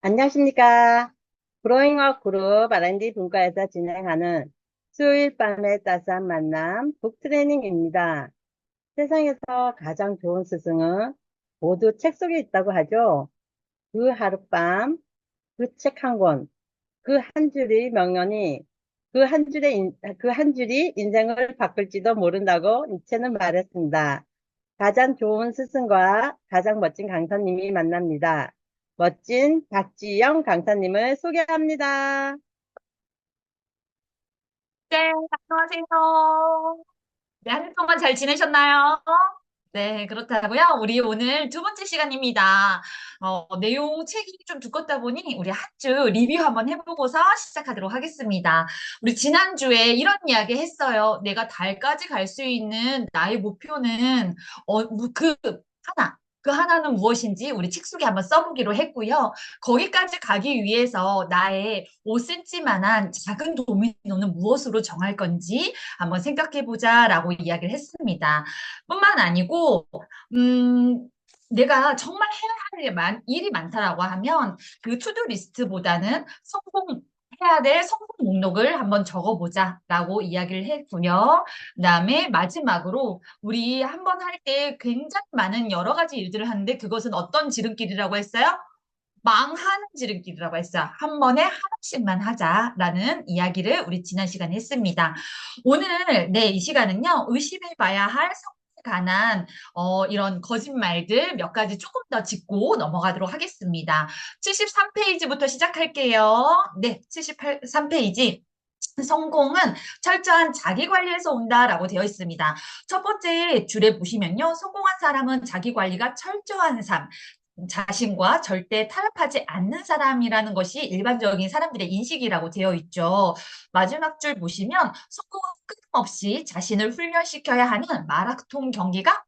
안녕하십니까. 브로잉어 그룹 R&D 분과에서 진행하는 수요일 밤의 따스한 만남 북트레이닝입니다. 세상에서 가장 좋은 스승은 모두 책 속에 있다고 하죠. 그 하룻밤, 그 책 한 권, 그 한 줄의 명언이 그 한 줄이 인생을 바꿀지도 모른다고 니체는 말했습니다. 가장 좋은 스승과 가장 멋진 강사님이 만납니다. 멋진 박지영 강사님을 소개합니다. 네, 안녕하세요. 네, 한 주 동안 잘 지내셨나요? 네, 그렇다고요. 우리 오늘 두 번째 시간입니다. 내용 책이 좀 두껍다 보니 우리 한 주 리뷰 한번 해보고서 시작하도록 하겠습니다. 우리 지난주에 이런 이야기 했어요. 내가 달까지 갈 수 있는 나의 목표는 하나. 그 하나는 무엇인지 우리 책 속에 한번 써보기로 했고요. 거기까지 가기 위해서 나의 5cm만한 작은 도미노는 무엇으로 정할 건지 한번 생각해 보자라고 이야기를 했습니다. 뿐만 아니고, 음, 내가 정말 해야 할 일이 많다라고 하면 그 투두 리스트보다는 해야 될 성공 목록을 한번 적어보자라고 이야기를 했고요. 그다음에 마지막으로 우리 한번 할 때 굉장히 많은 여러 가지 일들을 하는데 그것은 어떤 지름길이라고 했어요? 망하는 지름길이라고 했어요. 한 번에 하나씩만 하자라는 이야기를 우리 지난 시간에 했습니다. 오늘 이 시간은요, 의심해봐야 할 성공에 관한 이런 거짓말들 몇 가지 조금 더 짚고 넘어가도록 하겠습니다. 73페이지부터 시작할게요. 네, 73페이지. 성공은 철저한 자기 관리에서 온다라고 되어 있습니다. 첫 번째 줄에 보시면요. 성공한 사람은 자기 관리가 철저한 삶, 자신과 절대 타협하지 않는 사람이라는 것이 일반적인 사람들의 인식이라고 되어 있죠. 마지막 줄 보시면 성공은 끊임없이 자신을 훈련시켜야 하는 마라톤 경기가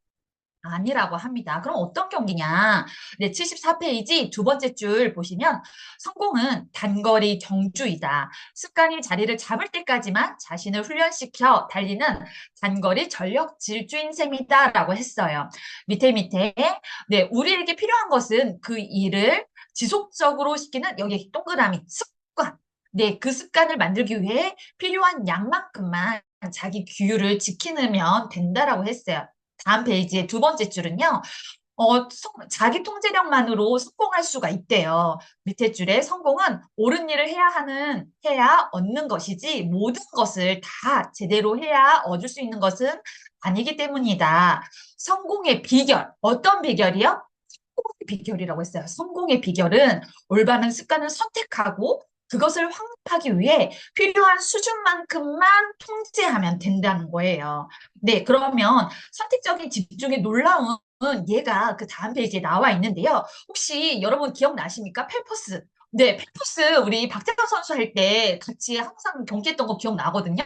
아니라고 합니다. 그럼 어떤 경기냐? 네, 74페이지 두 번째 줄 보시면 성공은 단거리 경주이다. 습관이 자리를 잡을 때까지만 자신을 훈련시켜 달리는 단거리 전력 질주인 셈이다라고 했어요. 밑에 네, 우리에게 필요한 것은 그 일을 지속적으로 시키는 여기 동그라미 습관. 네, 그 습관을 만들기 위해 필요한 양만큼만 자기 규율을 지키면 된다라고 했어요. 다음 페이지의 두 번째 줄은요. 자기 통제력만으로 성공할 수가 있대요. 밑에 줄에 성공은 옳은 일을 해야 얻는 것이지 모든 것을 다 제대로 해야 얻을 수 있는 것은 아니기 때문이다. 성공의 비결, 어떤 비결이요? 성공의 비결이라고 했어요. 성공의 비결은 올바른 습관을 선택하고 그것을 확립하기 위해 필요한 수준만큼만 통제하면 된다는 거예요. 네, 그러면 선택적인 집중의 놀라운 얘가 그 다음 페이지에 나와 있는데요. 혹시 여러분 기억나십니까? 펠퍼스. 네, 펠퍼스 우리 박태환 선수 할 때 같이 항상 경기했던 거 기억나거든요.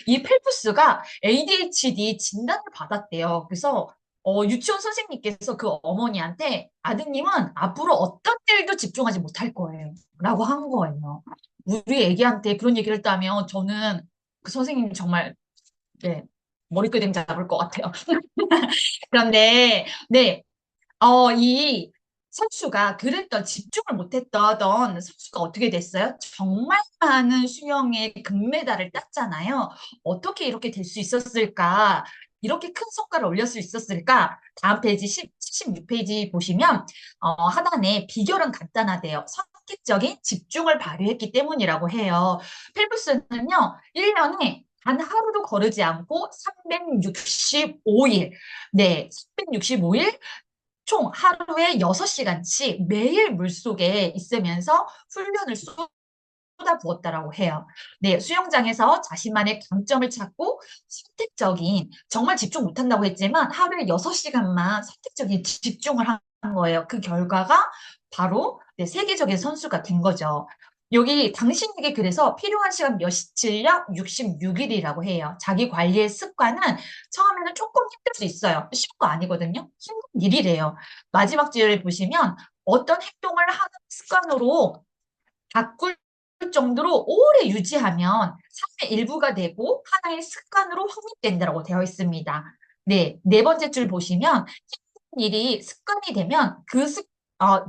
이 펠퍼스가 ADHD 진단을 받았대요. 그래서 유치원 선생님께서 그 어머니한테 아드님은 앞으로 어떤 일도 집중하지 못할 거예요. 라고 한 거예요. 우리 애기한테 그런 얘기를 했다면 저는 그 선생님 정말 네, 머리끄댕 잡을 것 같아요. 그런데 네, 이 선수가 집중을 못했던 선수가 어떻게 됐어요? 정말 많은 수영의 금메달을 땄잖아요. 어떻게 이렇게 될 수 있었을까? 이렇게 큰 성과를 올릴 수 있었을까? 다음 페이지 76페이지 보시면 하단에 비결은 간단하대요. 선택적인 집중을 발휘했기 때문이라고 해요. 펠프스는요, 1년에 단 하루도 거르지 않고 365일, 네, 365일 총 하루에 6시간씩 매일 물속에 있으면서 훈련을 쏟아부었다라고 해요. 네, 수영장에서 자신만의 강점을 찾고 선택적인, 정말 집중 못한다고 했지만 하루에 6시간만 선택적인 집중을 한 거예요. 그 결과가 바로 네, 세계적인 선수가 된 거죠. 여기 당신에게 그래서 필요한 시간 몇일요? 66일이라고 해요. 자기 관리의 습관은 처음에는 조금 힘들 수 있어요. 쉬운 거 아니거든요. 힘든 일이래요. 마지막 줄을 보시면 어떤 행동을 하는 습관으로 바꿀 정도로 오래 유지하면 삶의 일부가 되고 하나의 습관으로 확립된다고 되어 있습니다. 네, 네 번째 줄 보시면 힘든 일이 습관이 되면 그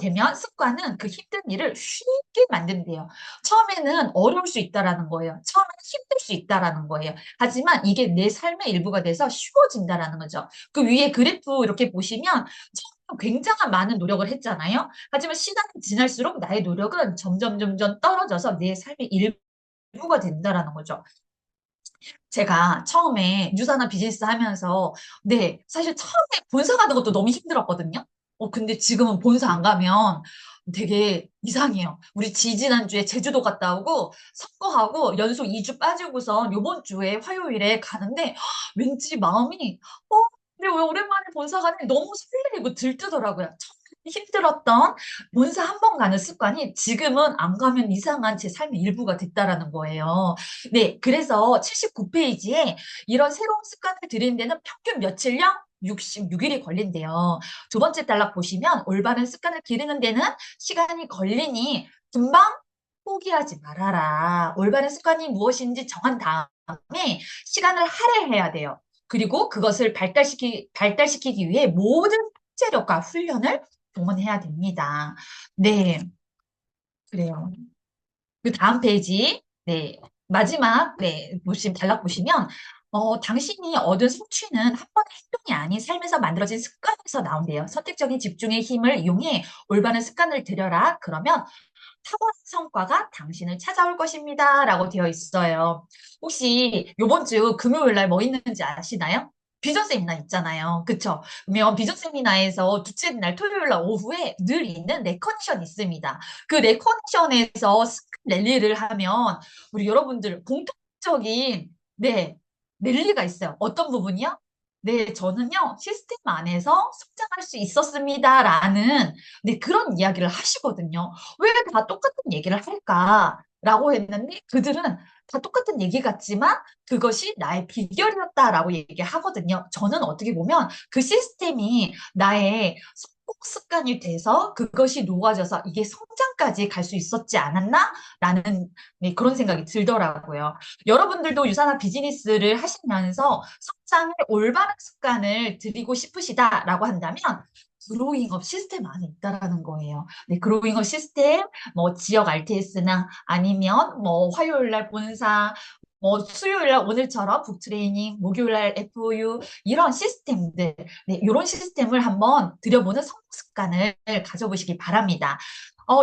되면 습관은 그 힘든 일을 쉽게 만든대요. 처음에는 어려울 수 있다라는 거예요. 처음에는 힘들 수 있다라는 거예요. 하지만 이게 내 삶의 일부가 돼서 쉬워진다라는 거죠. 그 위에 그래프 이렇게 보시면 처음에 굉장한 많은 노력을 했잖아요. 하지만 시간이 지날수록 나의 노력은 점점 떨어져서 내 삶의 일부가 된다라는 거죠. 제가 처음에 유산화 비즈니스 하면서, 네, 사실 처음에 본사 가는 것도 너무 힘들었거든요. 근데 지금은 본사 안 가면 되게 이상해요. 우리 지지난주에 제주도 갔다 오고, 선거하고 연속 2주 빠지고선 요번 주에 화요일에 가는데, 왠지 마음이, 어, 근데 왜 오랜만에 본사 가니 너무 설레고 들뜨더라고요. 처음에 힘들었던 본사 한 번 가는 습관이 지금은 안 가면 이상한 제 삶의 일부가 됐다라는 거예요. 네, 그래서 79페이지에 이런 새로운 습관을 들이는 데는 평균 며칠요? 66일이 걸린대요. 두 번째 단락 보시면 올바른 습관을 기르는 데는 시간이 걸리니 금방 포기하지 말아라. 올바른 습관이 무엇인지 정한 다음에 시간을 할애해야 돼요. 그리고 그것을 발달시키기 위해 모든 통제력과 훈련을 동원해야 됩니다. 네, 그래요. 그 다음 페이지, 네, 마지막, 네, 단락 보시면, 당신이 얻은 성취는 한 번의 행동이 아닌 삶에서 만들어진 습관에서 나온대요. 선택적인 집중의 힘을 이용해 올바른 습관을 들여라. 그러면 탁월한 성과가 당신을 찾아올 것입니다. 라고 되어 있어요. 혹시 요번 주 금요일 날 뭐 있는지 아시나요? 비전 세미나 있잖아요. 그쵸? 그러면 비전 세미나에서 둘째 날 토요일 날 오후에 늘 있는 레커니션 있습니다. 그 레커니션에서 스크 랠리를 하면 우리 여러분들 공통적인 네, 랠리가 있어요. 어떤 부분이요? 네, 저는요, 시스템 안에서 성장할 수 있었습니다라는 네, 그런 이야기를 하시거든요. 왜 다 똑같은 얘기를 할까라고 했는데 그들은 다 똑같은 얘기 같지만 그것이 나의 비결이었다라고 얘기하거든요. 저는 어떻게 보면 그 시스템이 나의 성공 습관이 돼서 그것이 녹아져서 이게 성장까지 갈 수 있었지 않았나? 라는 네, 그런 생각이 들더라고요. 여러분들도 유산화 비즈니스를 하시면서 성장의 올바른 습관을 들이고 싶으시다라고 한다면 그로잉업 시스템 안에 있다라는 거예요. 네, 그로잉업 시스템, 뭐 지역 RTS나 아니면 뭐 화요일 날 본사, 뭐 수요일 날 오늘처럼 북트레이닝, 목요일 날 FOU 이런 시스템들, 네, 이런 시스템을 한번 들여보는 성공 습관을 가져보시기 바랍니다.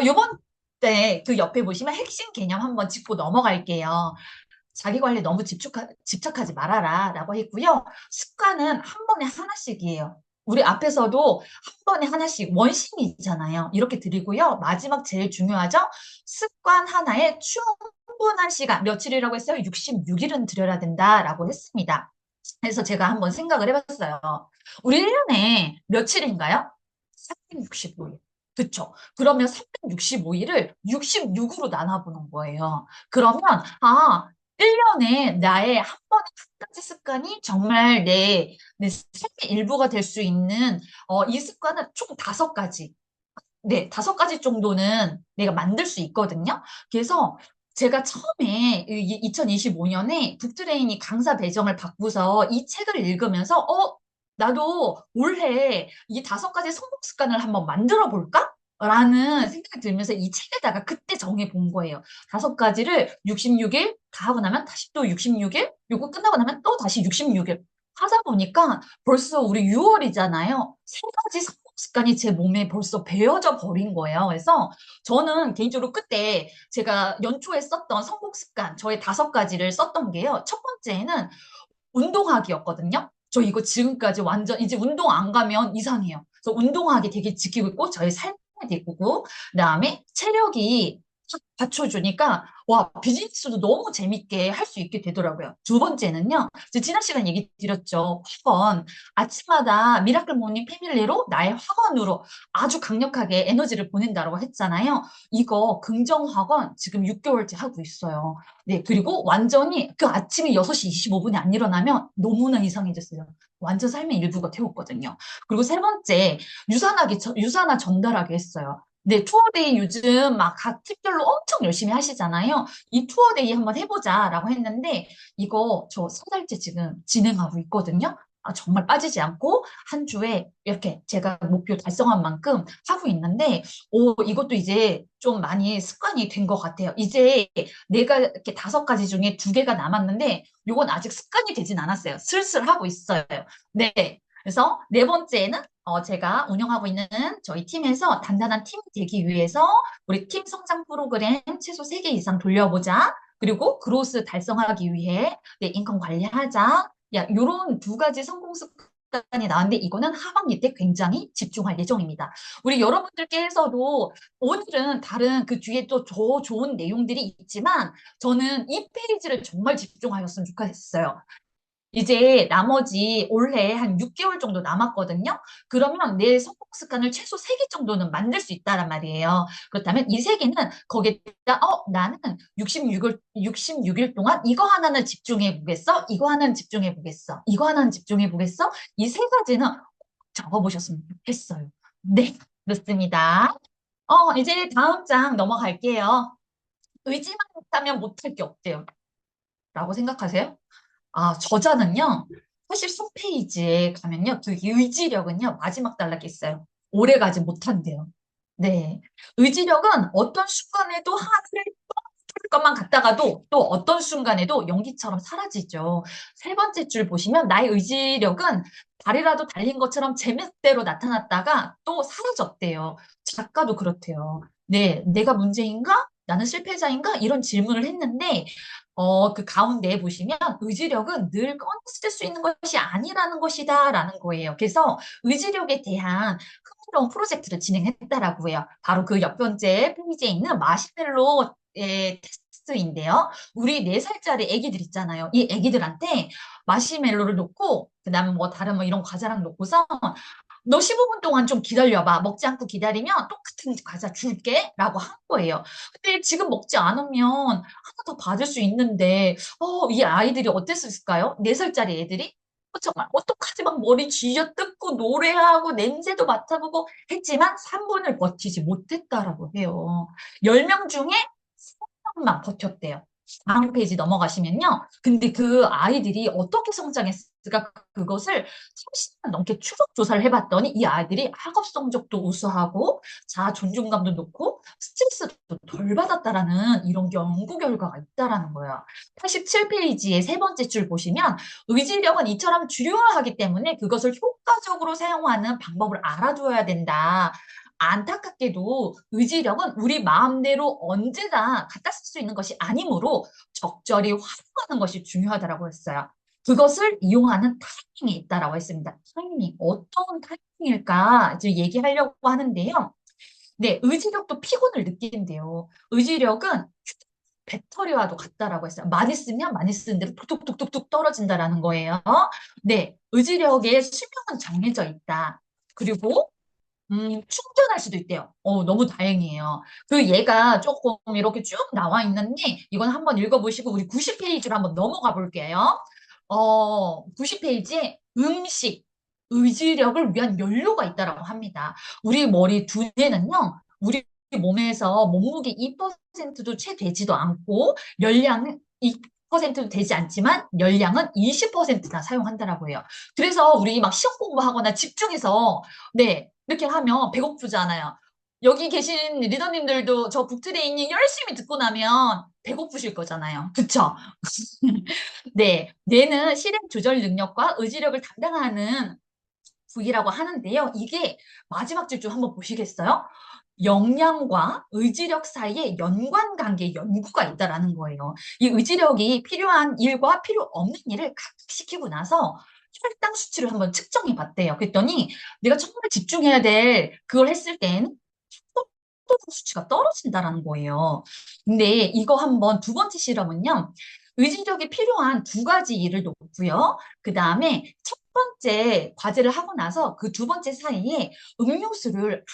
요번 때 그 옆에 보시면 핵심 개념 한번 짚고 넘어갈게요. 자기 관리 너무 집착하지 말아라 라고 했고요. 습관은 한 번에 하나씩이에요. 우리 앞에서도 한 번에 하나씩 원심이잖아요. 이렇게 드리고요. 마지막 제일 중요하죠. 습관 하나에 충분한 시간, 며칠이라고 했어요? 66일은 들여야 된다라고 했습니다. 그래서 제가 한번 생각을 해봤어요. 우리 1년에 며칠인가요? 365일. 그쵸? 그러면 365일을 66으로 나눠보는 거예요. 그러면, 1년에 나의 한 번의 한 가지 습관이 정말 내 삶의 일부가 될 수 있는, 이 습관은 총 5가지. 네, 5가지 정도는 내가 만들 수 있거든요. 그래서 제가 처음에 2025년에 북트레이닝 강사 배정을 받고서 이 책을 읽으면서, 나도 올해 이 5가지 성공 습관을 한번 만들어 볼까? 라는 생각이 들면서 이 책에다가 그때 정해 본 거예요. 5가지를 66일 다 하고 나면 다시 또 66일, 요거 끝나고 나면 또 다시 66일 하다 보니까 벌써 우리 6월이잖아요. 3가지 성공 습관이 제 몸에 벌써 배어져 버린 거예요. 그래서 저는 개인적으로 그때 제가 연초에 썼던 성공 습관, 저의 5가지를 썼던 게요. 첫 번째는 운동하기였거든요. 저 이거 지금까지 완전 이제 운동 안 가면 이상해요. 그래서 운동하기 되게 지키고 있고 저의 삶의 되고 그다음에 체력이 탁 받쳐주니까 와 비즈니스도 너무 재밌게 할 수 있게 되더라고요. 두 번째는요. 이제 지난 시간 얘기 드렸죠. 학원 아침마다 미라클 모닝 패밀리로 나의 학원으로 아주 강력하게 에너지를 보낸다고 했잖아요. 이거 긍정 학원 지금 6개월째 하고 있어요. 네, 그리고 완전히 그 아침에 6시 25분에 안 일어나면 너무나 이상해졌어요. 완전 삶의 일부가 되었거든요. 그리고 세 번째, 유산화 전달하게 했어요. 네, 투어데이 요즘 막 각 팀별로 엄청 열심히 하시잖아요. 이 투어데이 한번 해보자라고 했는데, 이거 저 3달째 지금 진행하고 있거든요. 정말 빠지지 않고 한 주에 이렇게 제가 목표 달성한 만큼 하고 있는데, 이것도 이제 좀 많이 습관이 된 것 같아요. 이제 내가 이렇게 5가지 중에 2개가 남았는데, 요건 아직 습관이 되진 않았어요. 슬슬 하고 있어요. 네. 그래서 네 번째는 제가 운영하고 있는 저희 팀에서 단단한 팀이 되기 위해서 우리 팀 성장 프로그램 최소 3개 이상 돌려보자. 그리고 그로스 달성하기 위해 인컴 관리하자. 야, 요런 2가지 성공 습관이 나왔는데 이거는 하반기 때 굉장히 집중할 예정입니다. 우리 여러분들께서도 오늘은 다른 그 뒤에 또 더 좋은 내용들이 있지만 저는 이 페이지를 정말 집중하셨으면 좋겠어요. 이제 나머지 올해 한 6개월 정도 남았거든요. 그러면 내 성공 습관을 최소 3개 정도는 만들 수 있다란 말이에요. 그렇다면 이 3개는 거기에다 나는 66일 동안 이거 하나는 집중해 보겠어. 이거 하나는 집중해 보겠어. 이거 하나는 집중해 보겠어. 이 3가지는 적어보셨으면 좋겠어요. 네, 그렇습니다. 이제 다음 장 넘어갈게요. 의지만 있다면 못할 게 없대요. 라고 생각하세요? 저자는요, 83페이지에 가면요, 그 의지력은요, 마지막 단락에 있어요. 오래 가지 못한대요. 네. 의지력은 어떤 순간에도 하늘을 뚫을 것만 같다가도 또 어떤 순간에도 연기처럼 사라지죠. 3번째 줄 보시면 나의 의지력은 달이라도 달린 것처럼 제멋대로 나타났다가 또 사라졌대요. 작가도 그렇대요. 네, 내가 문제인가? 나는 실패자인가? 이런 질문을 했는데 그 가운데 보시면 의지력은 늘 꺼냈을 수 있는 것이 아니라는 것이다라는 거예요. 그래서 의지력에 대한 흥미로운 프로젝트를 진행했다라고 해요. 바로 그 옆번째 페이지에 있는 마시멜로의 테스트인데요. 우리 4살짜리 애기들 있잖아요. 이 애기들한테 마시멜로를 놓고 그다음 뭐 다른 뭐 이런 과자랑 놓고서 너 15분 동안 좀 기다려봐. 먹지 않고 기다리면 똑같은 과자 줄게. 라고 한 거예요. 근데 지금 먹지 않으면 하나 더 받을 수 있는데, 이 아이들이 어땠을까요? 4살짜리 애들이? 정말 어떡하지? 막 머리 쥐어 뜯고 노래하고 냄새도 맡아보고 했지만 3분을 버티지 못했다라고 해요. 10명 중에 3명만 버텼대요. 다음 페이지 넘어가시면요. 근데 그 아이들이 어떻게 성장했을까? 그것을 30년 넘게 추적 조사를 해봤더니 이 아이들이 학업 성적도 우수하고 자아 존중감도 높고 스트레스도 덜 받았다라는 이런 연구 결과가 있다라는 거예요. 87페이지의 3번째 줄 보시면 의지력은 이처럼 주요하기 때문에 그것을 효과적으로 사용하는 방법을 알아둬야 된다. 안타깝게도 의지력은 우리 마음대로 언제나 갖다 쓸 수 있는 것이 아니므로 적절히 활용하는 것이 중요하다고 했어요. 그것을 이용하는 타이밍이 있다라고 했습니다. 타이밍, 어떤 타이밍일까 이제 얘기하려고 하는데요. 네, 의지력도 피곤을 느낀대요. 의지력은 배터리와도 같다라고 했어요. 많이 쓰면 많이 쓰는 대로 뚝뚝뚝뚝뚝 떨어진다라는 거예요. 네, 의지력의 수명은 정해져 있다. 그리고 충전할 수도 있대요. 너무 다행이에요. 그 얘가 조금 이렇게 쭉 나와 있는데, 이건 한번 읽어보시고, 우리 90페이지로 한번 넘어가 볼게요. 90페이지에 음식, 의지력을 위한 연료가 있다라고 합니다. 우리 머리 두뇌는요, 우리 몸에서 몸무게 2%도 채 되지도 않고, 열량은 2%도 되지 않지만, 열량은 20%나 사용한다라고 해요. 그래서 우리 막 시험 공부하거나 집중해서, 네, 이렇게 하면 배고프잖아요. 여기 계신 리더님들도 저 북트레이닝 열심히 듣고 나면 배고프실 거잖아요. 그쵸? 네, 뇌는 실행 조절 능력과 의지력을 담당하는 부위라고 하는데요. 이게 마지막 줄 좀 한번 보시겠어요? 역량과 의지력 사이에 연관관계 연구가 있다라는 거예요. 이 의지력이 필요한 일과 필요 없는 일을 각각시키고 나서 혈당 수치를 한번 측정해 봤대요. 그랬더니 내가 정말 집중해야 될 그걸 했을 땐 혈당 수치가 떨어진다라는 거예요. 근데 이거 한번 2번째 실험은요. 의지력이 필요한 2가지 일을 놓고요. 그 다음에 첫 번째 과제를 하고 나서 그 2번째 사이에 음료수를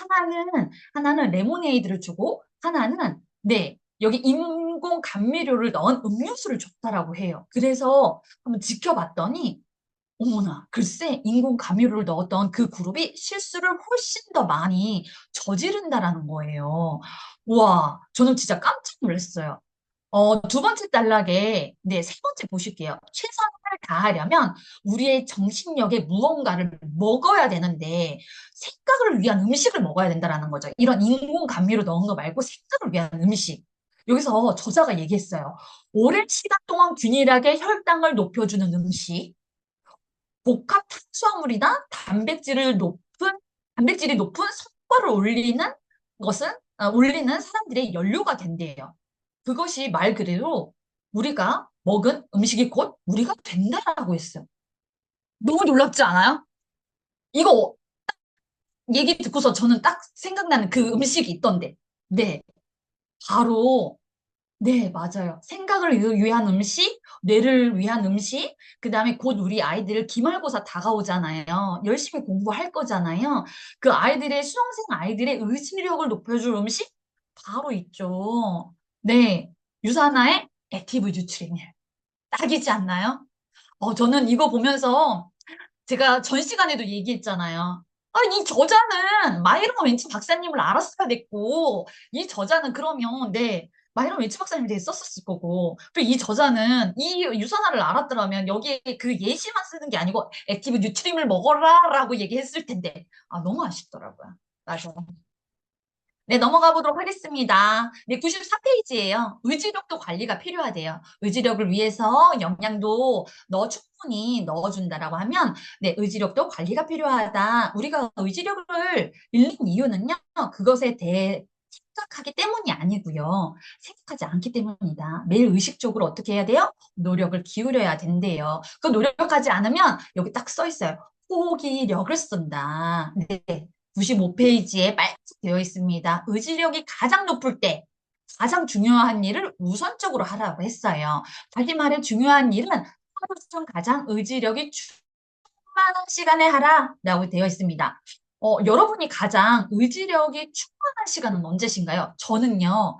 하나는 레모네이드를 주고 하나는 네 여기 인공 감미료를 넣은 음료수를 줬다라고 해요. 그래서 한번 지켜봤더니 어머나 글쎄 인공 감미료를 넣었던 그 그룹이 실수를 훨씬 더 많이 저지른다라는 거예요. 와 저는 진짜 깜짝 놀랐어요. 2번째 단락에, 네, 3번째 보실게요. 최선을 다하려면 우리의 정신력에 무언가를 먹어야 되는데 생각을 위한 음식을 먹어야 된다라는 거죠. 이런 인공 감미로 넣은 거 말고 생각을 위한 음식. 여기서 저자가 얘기했어요. 오랜 시간 동안 균일하게 혈당을 높여주는 음식, 복합 탄수화물이나 단백질이 높은 성과를 올리는 사람들의 연료가 된대요. 그것이 말 그대로 우리가 먹은 음식이 곧 우리가 된다라고 했어요. 너무 놀랍지 않아요? 이거 얘기 듣고서 저는 딱 생각나는 그 음식이 있던데. 네, 바로 네, 맞아요. 생각을 위한 음식, 뇌를 위한 음식, 그 다음에 곧 우리 아이들 기말고사 다가오잖아요. 열심히 공부할 거잖아요. 그 아이들의, 수험생 아이들의 의지력을 높여줄 음식? 바로 있죠. 네, 유산화의 액티브 뉴트리밀. 딱이지 않나요? 저는 이거 보면서 제가 전 시간에도 얘기했잖아요. 아, 이 저자는 마이런 웬치 박사님을 알았어야 됐고, 이 저자는 그러면, 네, 마이런 웬치 박사님에 대해 썼었을 거고, 그리고 이 저자는 이 유산화를 알았더라면 여기에 그 예시만 쓰는 게 아니고, 액티브 뉴트림을 먹어라라고 얘기했을 텐데, 아, 너무 아쉽더라고요. 맞아요. 네, 넘어가 보도록 하겠습니다. 네, 94페이지예요. 의지력도 관리가 필요하대요. 의지력을 위해서 영양도 충분히 넣어준다라고 하면, 네, 의지력도 관리가 필요하다. 우리가 의지력을 잃는 이유는요, 그것에 대해 생각하기 때문이 아니고요. 생각하지 않기 때문이다. 매일 의식적으로 어떻게 해야 돼요? 노력을 기울여야 된대요. 그 노력하지 않으면 여기 딱 써 있어요. 포기력을 쓴다. 네. 95페이지에 빨간색 되어 있습니다. 의지력이 가장 높을 때 가장 중요한 일을 우선적으로 하라고 했어요. 다시 말해 중요한 일은 하루 중 가장 의지력이 충만한 시간에 하라라고 되어 있습니다. 여러분이 가장 의지력이 충만한 시간은 언제신가요? 저는요,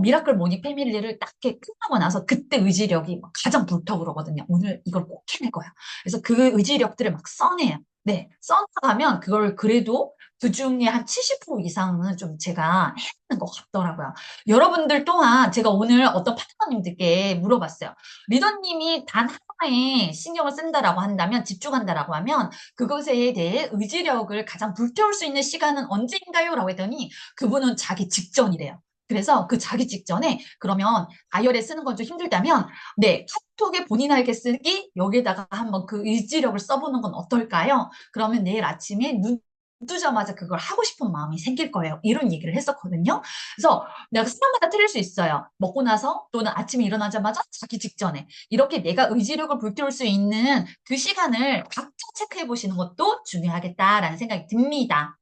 미라클 모닝 패밀리를 딱 이렇게 끝나고 나서 그때 의지력이 막 가장 불타오르거든요. 오늘 이걸 꼭 해낼 거야. 그래서 그 의지력들을 막 써내요. 네, 써나가면 그걸 그래도 그중에 한 70% 이상은 좀 제가 해내는 것 같더라고요. 여러분들 또한 제가 오늘 어떤 파트너님들께 물어봤어요. 리더님이 단 하나에 신경을 쓴다라고 한다면, 집중한다라고 하면 그것에 대해 의지력을 가장 불태울 수 있는 시간은 언제인가요? 라고 했더니 그분은 자기 직전이래요. 그래서 그 자기 직전에 그러면 다이어리에 쓰는 건 좀 힘들다면 네, 카톡에 본인에게 쓰기 여기에다가 한번 그 의지력을 써보는 건 어떨까요? 그러면 내일 아침에 눈 뜨자마자 그걸 하고 싶은 마음이 생길 거예요. 이런 얘기를 했었거든요. 그래서 내가 사람마다 틀릴 수 있어요. 먹고 나서 또는 아침에 일어나자마자 자기 직전에 이렇게 내가 의지력을 불태울 수 있는 그 시간을 각자 체크해 보시는 것도 중요하겠다라는 생각이 듭니다.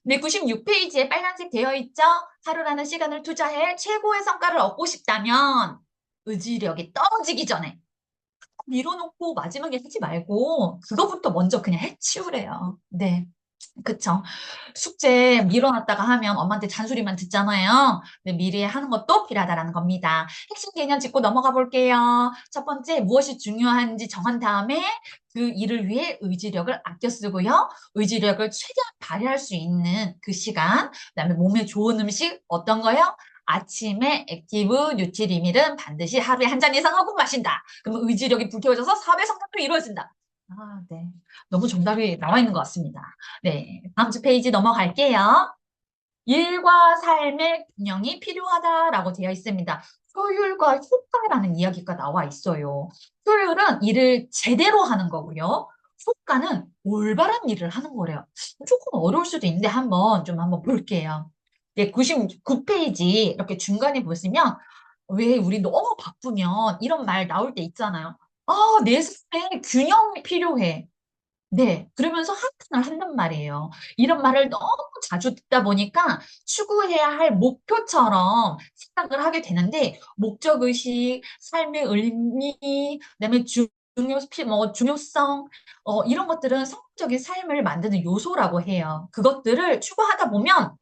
네, 96페이지에 빨간색 되어 있죠? 하루라는 시간을 투자해 최고의 성과를 얻고 싶다면 의지력이 떨어지기 전에 밀어놓고 마지막에 하지 말고 그거부터 먼저 그냥 해치우래요. 네. 그쵸. 숙제 밀어놨다가 하면 엄마한테 잔소리만 듣잖아요. 근데 미리 하는 것도 필요하다라는 겁니다. 핵심 개념 짚고 넘어가 볼게요. 첫 번째, 무엇이 중요한지 정한 다음에 그 일을 위해 의지력을 아껴 쓰고요. 의지력을 최대한 발휘할 수 있는 그 시간. 그다음에 몸에 좋은 음식 어떤 거요? 아침에 액티브 뉴트리밀은 반드시 하루에 한 잔 이상 하고 마신다. 그러면 의지력이 불태워져서 사회 성장도 이루어진다. 아, 네. 너무 정답이 나와 있는 것 같습니다. 네, 다음 주 페이지 넘어갈게요. 일과 삶의 균형이 필요하다라고 되어 있습니다. 효율과 효과라는 이야기가 나와 있어요. 효율은 일을 제대로 하는 거고요. 효과는 올바른 일을 하는 거래요. 조금 어려울 수도 있는데 한번 볼게요. 네, 99페이지 이렇게 중간에 보시면 왜 우리 너무 바쁘면 이런 말 나올 때 있잖아요. 아, 내 삶에 균형이 필요해. 네. 그러면서 한탄을 한단 말이에요. 이런 말을 너무 자주 듣다 보니까 추구해야 할 목표처럼 생각을 하게 되는데, 목적의식, 삶의 의미, 그다음에 중요성, 이런 것들은 성공적인 삶을 만드는 요소라고 해요. 그것들을 추구하다 보면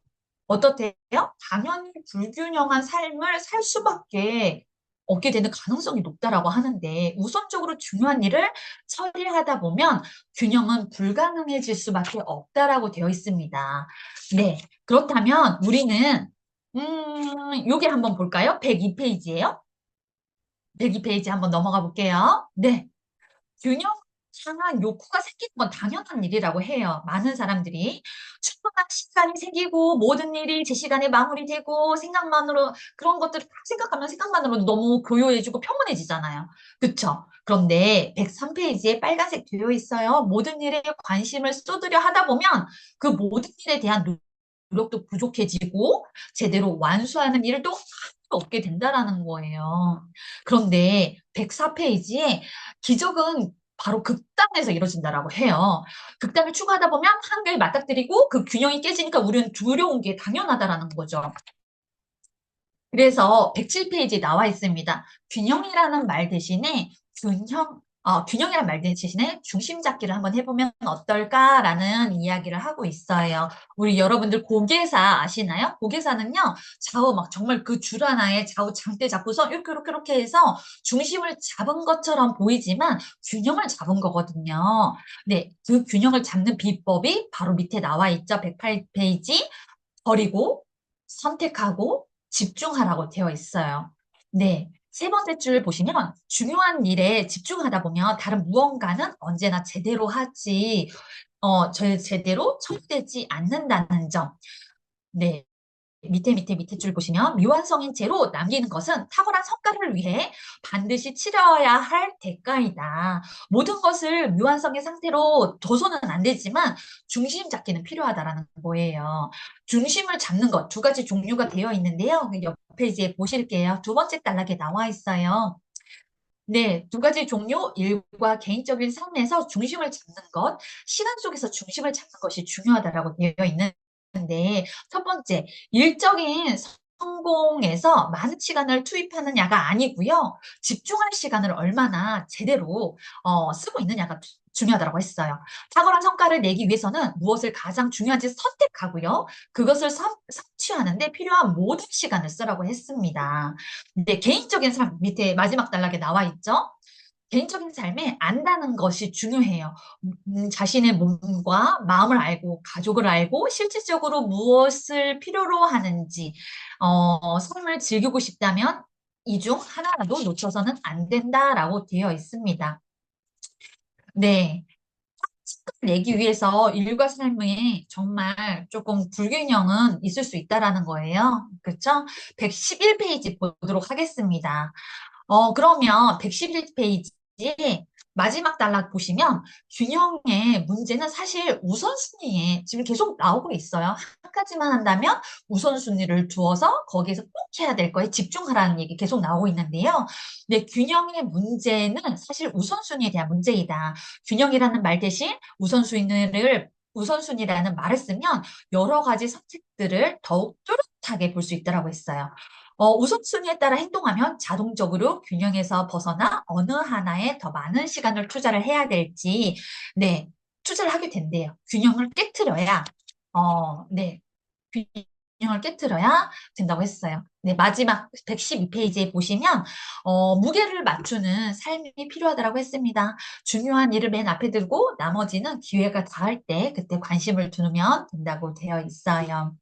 어떻대요? 당연히 불균형한 삶을 살 수밖에 없게 되는 가능성이 높다라고 하는데 우선적으로 중요한 일을 처리하다 보면 균형은 불가능해질 수밖에 없다라고 되어 있습니다. 네, 그렇다면 우리는 요게 한번 볼까요? 102페이지예요. 102페이지 한번 넘어가 볼게요. 네. 균형 상한 욕구가 생기는 건 당연한 일이라고 해요. 많은 사람들이 충분한 시간이 생기고 모든 일이 제 시간에 마무리되고 생각만으로 그런 것들을 다 생각하면 생각만으로도 너무 고요해지고 평온해지잖아요. 그쵸? 그런데 103페이지에 빨간색 되어 있어요. 모든 일에 관심을 쏟으려 하다 보면 그 모든 일에 대한 노력도 부족해지고 제대로 완수하는 일도 하나도 없게 된다라는 거예요. 그런데 104페이지에 기적은 바로 극단에서 이루어진다라고 해요. 극단을 추구하다 보면 한계에 맞닥뜨리고 그 균형이 깨지니까 우리는 두려운 게 당연하다라는 거죠. 그래서 107페이지에 나와 있습니다. 균형이라는 말 대신에 균형이라는 말 대신에 중심 잡기를 한번 해보면 어떨까라는 이야기를 하고 있어요. 우리 여러분들 고개사 아시나요? 고개사는요, 좌우 막 정말 그 줄 하나에 좌우 장대 잡고서 이렇게 해서 중심을 잡은 것처럼 보이지만 균형을 잡은 거거든요. 네, 그 균형을 잡는 비법이 바로 밑에 나와 있죠. 108페이지. 버리고 선택하고 집중하라고 되어 있어요. 네. 세 번째 줄 보시면 중요한 일에 집중하다 보면 다른 무언가는 언제나 제대로 하지, 제대로 처리되지 않는다는 점. 네. 밑에 줄 보시면 미완성인 채로 남기는 것은 탁월한 성과를 위해 반드시 치러야 할 대가이다. 모든 것을 미완성의 상태로 둬서는 안 되지만 중심 잡기는 필요하다라는 거예요. 중심을 잡는 것 두 가지 종류가 되어 있는데요. 옆 페이지에 보실게요. 두 번째 단락에 나와 있어요. 네, 두 가지 종류, 일과 개인적인 삶에서 중심을 잡는 것, 시간 속에서 중심을 잡는 것이 중요하다라고 되어 있는데, 첫 번째, 일적인 성공에서 많은 시간을 투입하느냐가 아니고요. 집중할 시간을 얼마나 제대로 쓰고 있느냐가 중요하다고 했어요. 탁월한 성과를 내기 위해서는 무엇을 가장 중요한지 선택하고요. 그것을 성취하는데 필요한 모든 시간을 쓰라고 했습니다. 네, 개인적인 삶 밑에 마지막 단락에 나와 있죠. 개인적인 삶에 안다는 것이 중요해요. 자신의 몸과 마음을 알고, 가족을 알고, 실질적으로 무엇을 필요로 하는지, 삶을 즐기고 싶다면 이 중 하나라도 놓쳐서는 안 된다라고 되어 있습니다. 네. 시간을 내기 위해서 일과 삶에 정말 조금 불균형은 있을 수 있다라는 거예요. 그렇죠? 111페이지 보도록 하겠습니다. 그러면 111페이지에 마지막 단락 보시면 균형의 문제는 사실 우선순위에 지금 계속 나오고 있어요. 한 가지만 한다면 우선순위를 두어서 거기에서 꼭 해야 될 거에 집중하라는 얘기 계속 나오고 있는데요. 네, 균형의 문제는 사실 우선순위에 대한 문제이다. 균형이라는 말 대신 우선순위라는 말을 쓰면 여러 가지 선택들을 더욱 뚜렷하게 볼 수 있다라고 했어요. 우선순위에 따라 행동하면 자동적으로 균형에서 벗어나 어느 하나에 더 많은 시간을 투자를 해야 될지, 네, 투자를 하게 된대요. 균형을 깨트려야, 네, 균형을 깨트려야 된다고 했어요. 네, 마지막 112페이지에 보시면, 무게를 맞추는 삶이 필요하다고 했습니다. 중요한 일을 맨 앞에 들고 나머지는 기회가 닿을 때 그때 관심을 두면 된다고 되어 있어요.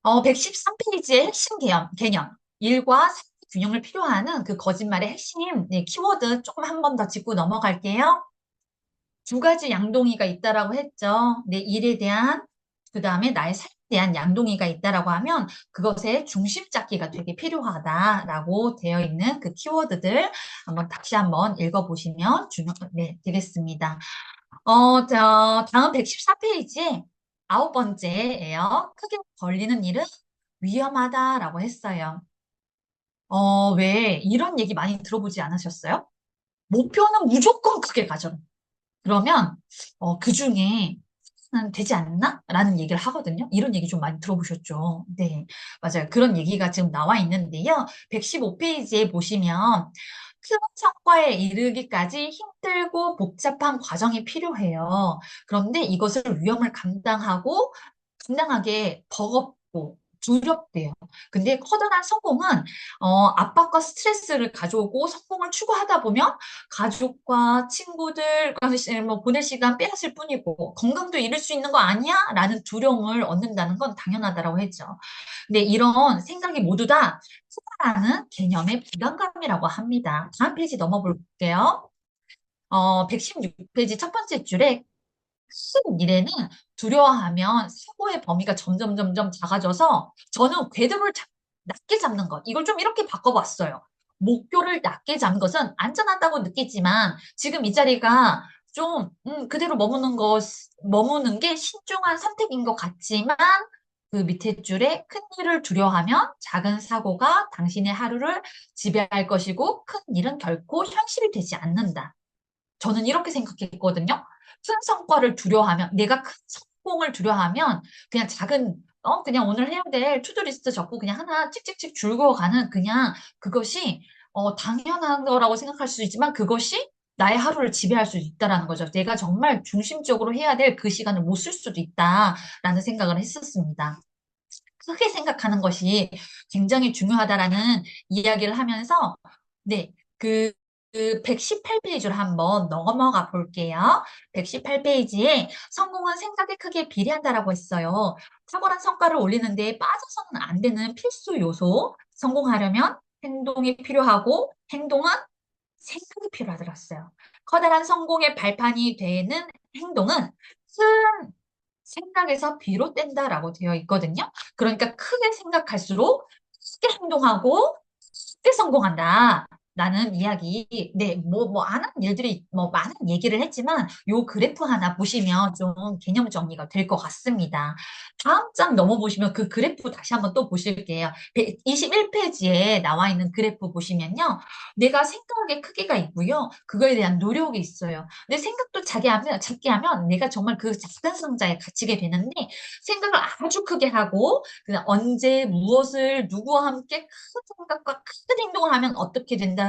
113페이지의 핵심 개념. 일과 삶의 균형을 필요하는 그 거짓말의 핵심, 네, 키워드 조금 한 번 더 짚고 넘어갈게요. 두 가지 양동이가 있다라고 했죠. 네, 일에 대한, 그 다음에 나의 삶에 대한 양동이가 있다라고 하면 그것의 중심 잡기가 되게 필요하다라고 되어 있는 그 키워드들 다시 한번 읽어보시면 네, 되겠습니다. 다음 114페이지에 아홉 번째예요. 크게 걸리는 일은 위험하다라고 했어요. 왜 이런 얘기 많이 들어보지 않으셨어요? 목표는 무조건 크게 가져. 그러면 그 중에 하나는 되지 않나? 라는 얘기를 하거든요. 이런 얘기 좀 많이 들어보셨죠? 네, 맞아요. 그런 얘기가 지금 나와 있는데요. 115페이지에 보시면 큰 성과에 이르기까지 힘들고 복잡한 과정이 필요해요. 그런데 이것을 위험을 감당하게 버겁고 두렵대요. 근데 커다란 성공은 압박과 스트레스를 가져오고 성공을 추구하다 보면 가족과 친구들과 뭐 보낼 시간 빼앗을 뿐이고 건강도 잃을 수 있는 거 아니야? 라는 두려움을 얻는다는 건 당연하다고 했죠. 근데 이런 생각이 모두 다 투자라는 개념의 부담감이라고 합니다. 다음 페이지 넘어볼게요. 116페이지 첫 번째 줄에 큰 미래는 두려워하면 사고의 범위가 점점 작아져서 저는 궤도를 낮게 잡는 것. 이걸 좀 이렇게 바꿔봤어요. 목표를 낮게 잡는 것은 안전하다고 느끼지만 지금 이 자리가 좀, 그대로 머무는 게 신중한 선택인 것 같지만 그 밑에 줄에 큰 일을 두려워하면 작은 사고가 당신의 하루를 지배할 것이고 큰 일은 결코 현실이 되지 않는다. 저는 이렇게 생각했거든요. 큰 성과를 두려워하면, 내가 큰 성공을 두려워하면, 그냥 그냥 오늘 해야 될 투두리스트 적고 그냥 하나 찍찍찍 줄고 가는 그냥 그것이, 당연한 거라고 생각할 수 있지만 그것이 나의 하루를 지배할 수 있다라는 거죠. 내가 정말 중심적으로 해야 될 그 시간을 못 쓸 수도 있다라는 생각을 했었습니다. 크게 생각하는 것이 굉장히 중요하다라는 이야기를 하면서, 네, 그 118페이지로 한번 넘어가 볼게요. 118페이지에 성공은 생각의 크기에 비례한다라고 했어요. 탁월한 성과를 올리는 데 빠져서는 안 되는 필수 요소. 성공하려면 행동이 필요하고 행동은 생각이 필요하더랐어요. 커다란 성공의 발판이 되는 행동은 큰 생각에서 비롯된다라고 되어 있거든요. 그러니까 크게 생각할수록 크게 행동하고 크게 성공한다. 라는 이야기, 네, 안 하는 일들이, 많은 얘기를 했지만, 요 그래프 하나 보시면 좀 개념 정리가 될 것 같습니다. 다음 장 넘어보시면 그 그래프 다시 한번 또 보실게요. 121페이지에 나와 있는 그래프 보시면요. 내가 생각의 크기가 있고요. 그거에 대한 노력이 있어요. 내 생각도 작게 하면 내가 정말 그 작은 상자에 갇히게 되는데, 생각을 아주 크게 하고, 그냥 언제 무엇을 누구와 함께 큰 생각과 큰 행동을 하면 어떻게 된다고요?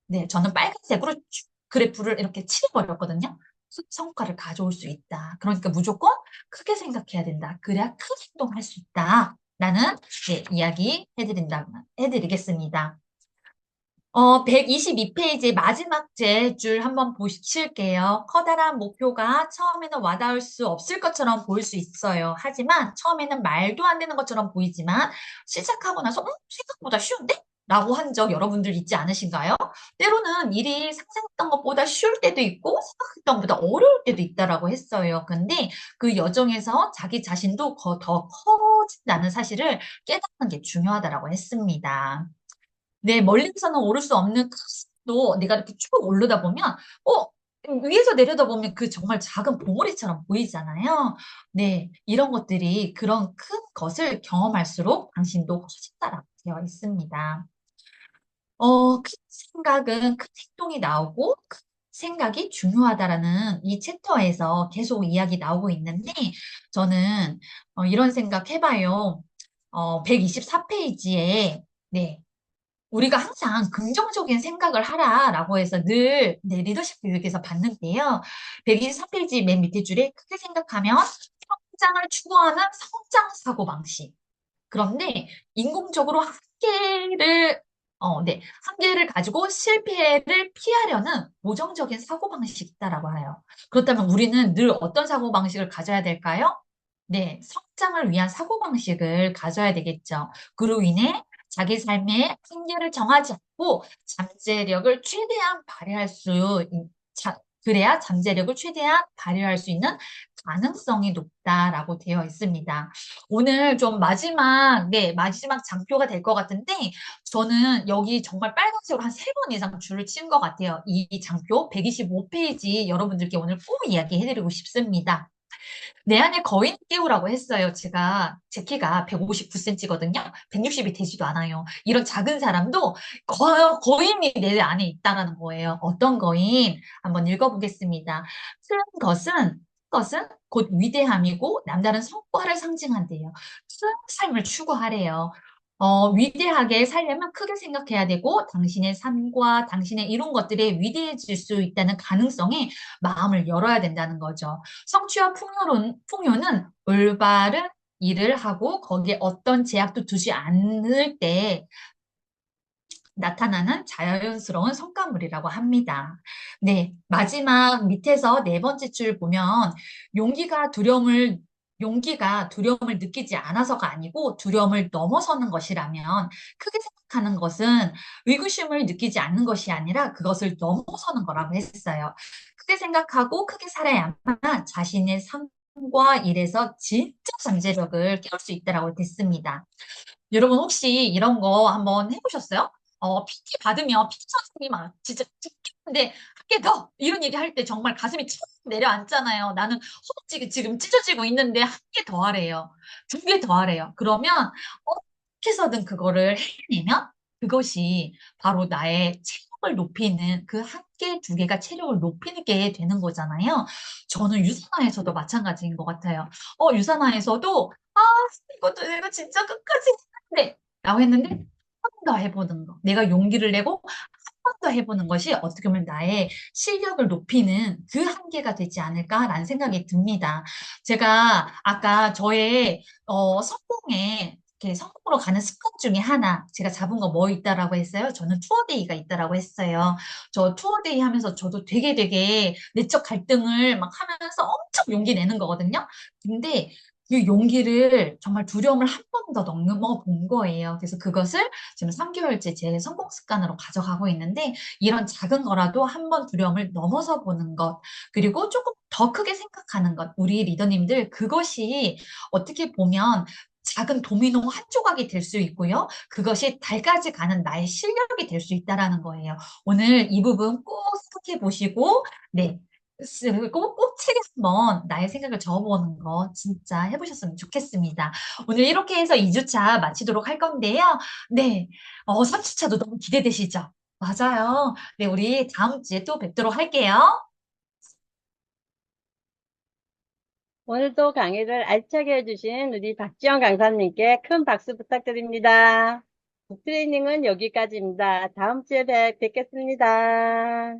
네, 저는 빨간색으로 쭉 그래프를 이렇게 칠해버렸거든요. 성과를 가져올 수 있다. 그러니까 무조건 크게 생각해야 된다. 그래야 큰 행동할 수 있다. 라는 네, 이야기 해드리겠습니다. 122페이지 마지막 줄 한번 보실게요. 커다란 목표가 처음에는 와닿을 수 없을 것처럼 보일 수 있어요. 하지만 처음에는 말도 안 되는 것처럼 보이지만 시작하고 나서 생각보다 쉬운데? 라고 한 적 여러분들 있지 않으신가요? 때로는 일이 상상했던 것보다 쉬울 때도 있고 생각했던 것보다 어려울 때도 있다라고 했어요. 근데 그 여정에서 자기 자신도 더 커진다는 사실을 깨닫는 게 중요하다라고 했습니다. 네, 멀리서는 오를 수 없는 큰 산도 내가 이렇게 쭉 오르다 보면, 위에서 내려다보면 그 정말 작은 봉우리처럼 보이잖아요. 네, 이런 것들이 그런 큰 것을 경험할수록 당신도 커진다라고 되어 있습니다. 큰 생각은 큰 행동이 나오고 큰 생각이 중요하다라는 이 챕터에서 계속 이야기 나오고 있는데, 저는 이런 생각 해봐요. 124페이지에, 네, 우리가 항상 긍정적인 생각을 하라라고 해서 늘 내 리더십 교육에서 봤는데요. 124페이지 맨 밑에 줄에 크게 생각하면 성장을 추구하는 성장 사고방식. 그런데 인공적으로 한계를 가지고 실패를 피하려는 모정적인 사고방식이다라고 해요. 그렇다면 우리는 늘 어떤 사고방식을 가져야 될까요? 네, 성장을 위한 사고방식을 가져야 되겠죠. 그로 인해 자기 삶의 한계를 정하지 않고 잠재력을 최대한 발휘할 수, 그래야 잠재력을 최대한 발휘할 수 있는 가능성이 높다라고 되어 있습니다. 오늘 좀 마지막 장표가 될 것 같은데, 저는 여기 정말 빨간색으로 한 세 번 이상 줄을 친 것 같아요. 이 장표 125페이지 여러분들께 오늘 꼭 이야기해드리고 싶습니다. 내 안에 거인 깨우라고 했어요. 제 키가 159cm거든요. 160이 되지도 않아요. 이런 작은 사람도 거인이 내 안에 있다라는 거예요. 어떤 거인? 한번 읽어보겠습니다. 큰 것은 곧 위대함이고 남다른 성과를 상징한대요. 큰 삶을 추구하래요. 위대하게 살려면 크게 생각해야 되고 당신의 삶과 당신의 이룬 것들이 위대해질 수 있다는 가능성에 마음을 열어야 된다는 거죠. 성취와 풍요는 올바른 일을 하고 거기에 어떤 제약도 두지 않을 때 나타나는 자연스러운 성과물이라고 합니다. 네, 마지막 밑에서 네 번째 줄 보면 용기가 두려움을 용기가 두려움을 느끼지 않아서가 아니고 두려움을 넘어서는 것이라면 크게 생각하는 것은 의구심을 느끼지 않는 것이 아니라 그것을 넘어서는 거라고 했어요. 크게 생각하고 크게 살아야만 자신의 삶과 일에서 진짜 잠재력을 깨울 수 있다라고 됐습니다. 여러분 혹시 이런 거 한번 해보셨어요? PT 받으면 PT 선생님 진짜 근데 한 개 더 이런 얘기 할 때 정말 가슴이 툭 내려앉잖아요. 나는 허벅지 지금 찢어지고 있는데 한 개 더 하래요. 두 개 더 하래요. 그러면 어떻게 해서든 그거를 해내면 그것이 바로 나의 체력을 높이는 그 한 개, 두 개가 체력을 높이는 게 되는 거잖아요. 저는 유산화에서도 마찬가지인 것 같아요. 유산화에서도 이것도 내가 진짜 끝까지 네. 라고 했는데 한 번 더 해보는 거. 내가 용기를 내고 한 번 더 해보는 것이 어떻게 보면 나의 실력을 높이는 그 한계가 되지 않을까라는 생각이 듭니다. 제가 아까 저의 성공에 이렇게 성공으로 가는 습관 중에 하나 제가 잡은 거 뭐 있다라고 했어요? 저는 투어데이가 있다라고 했어요. 저 투어데이 하면서 저도 되게 내적 갈등을 막 하면서 엄청 용기 내는 거거든요. 근데 그 용기를 정말 두려움을 한 번 더 넘어 본 거예요. 그래서 그것을 지금 3개월째 제 성공 습관으로 가져가고 있는데 이런 작은 거라도 한 번 두려움을 넘어서 보는 것, 그리고 조금 더 크게 생각하는 것, 우리 리더님들 그것이 어떻게 보면 작은 도미노 한 조각이 될 수 있고요. 그것이 달까지 가는 나의 실력이 될 수 있다라는 거예요. 오늘 이 부분 꼭 생각해 보시고, 네. 꼭 책에 한번 나의 생각을 적어보는 거 진짜 해보셨으면 좋겠습니다. 오늘 이렇게 해서 2주차 마치도록 할 건데요. 네. 3주차도 너무 기대되시죠? 맞아요. 네, 우리 다음 주에 또 뵙도록 할게요. 오늘도 강의를 알차게 해주신 우리 박지영 강사님께 큰 박수 부탁드립니다. 북트레이닝은 여기까지입니다. 다음 주에 뵙겠습니다.